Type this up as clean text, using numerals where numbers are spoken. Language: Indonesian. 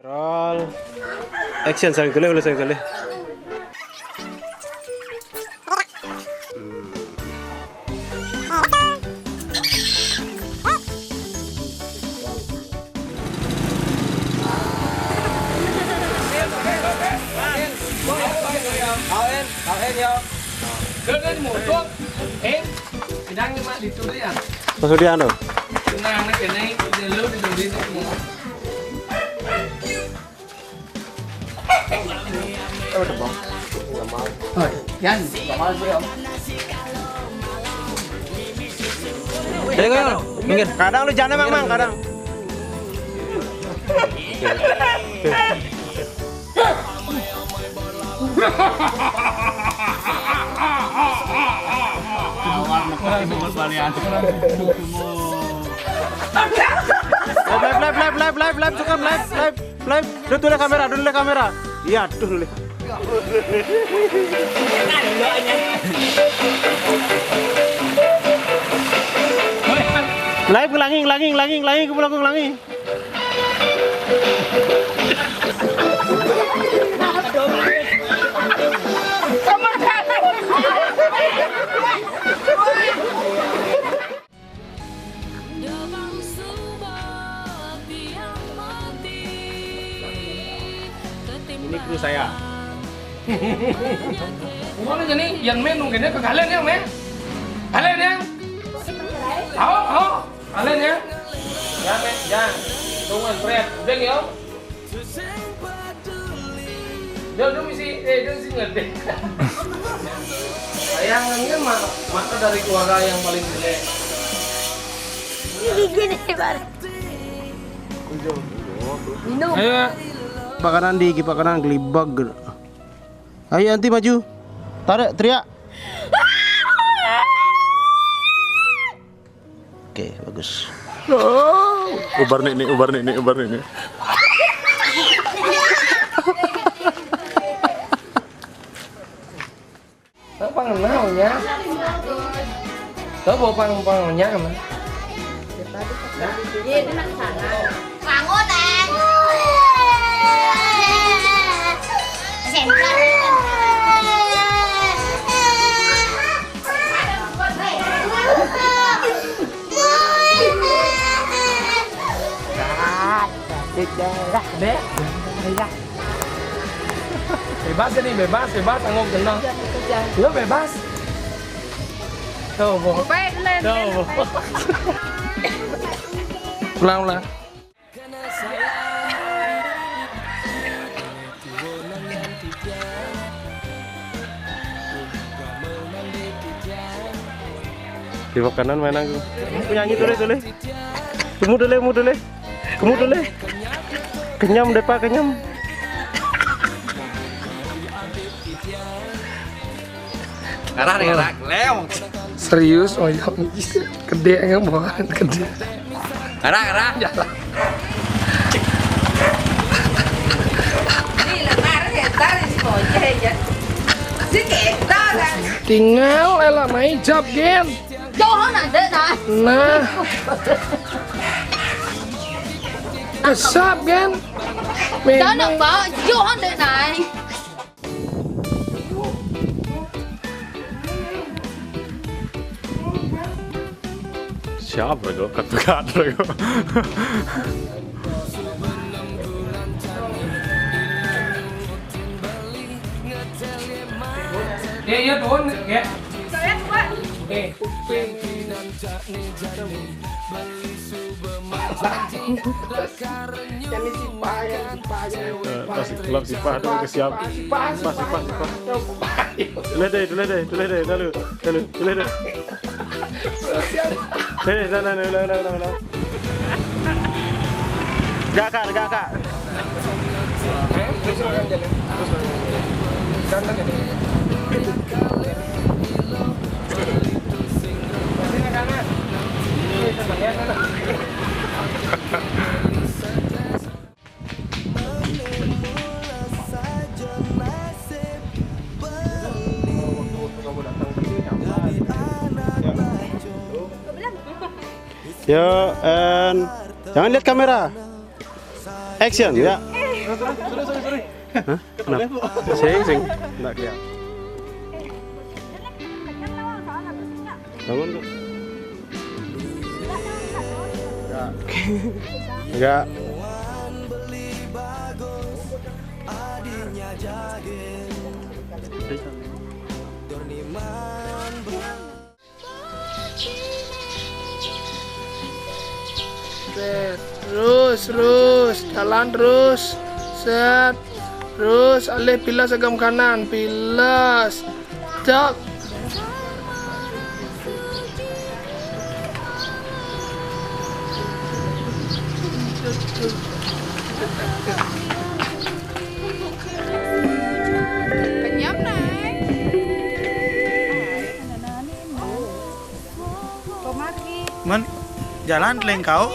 Roll. Action sang tuloy ulit sang tuloy. Tao em yo. Lên một chút. Em. Thì đang nhưng mà đi chỗ đấy à? Masuk dia anu. Tenang nih kene lu di dulu itu. Thôi, nhanh, mau sih om. Jadi kau minggir. Kadang lu jangan emang mang kadang. Live, suka live. Dulu kamera. Iya, dulu. Live ulangi, ulangi. Ini kru saya. Ủa jadi yang main mungkin dia ke kalian ya, men? Kalian ya? Kalian ya? Ya, men, jangan. Tunggu, Fred. Udah nih, om. Dia mesti ngerti. Sayangnya maka dari keluarga yang paling gede. Gini, Bar. Minum. Ayo. Pakanan pakanan gelibag. Ayo nanti maju. Tarik, teriak. Oke, bagus. Ubar nih. Apa kenalnya? Tahu bawa panggungnya kan? Iya, dia nak sana. Bangun, Ang. Senter. Bebas ini, bebas, tanggung tenang. Lo bebas. Tuh, Bu. Tuh, Bu. Ulang. Di kanan main aku. Penyanyi tulis. Kamu dulu. Kenyam deh Pak, kenyam. Ngarah, leong. Serius, oh iya. Gede enggak bukan gede. Ngarah. Jalan. Tinggal elah main jab gen. Jangan ada dah. Nah. Asap gen. Jangan bawa, jangan ada dah. Siapa kok? Kadang kok. Iya turun ya. Masih gelap sih Pak, aduh kesiap. Sipah. Dulu deh. Ulang. Gak kak. Yo, and jangan lihat kamera. Action ya. Hah? Kenapa? Sing. Enggak kelihatan. Bangun tuh. Enggak. Terus, jalan terus, set, terus, alih pilas agam kanan, pilas, cak. Kenyam này. Man, jalan leng kau.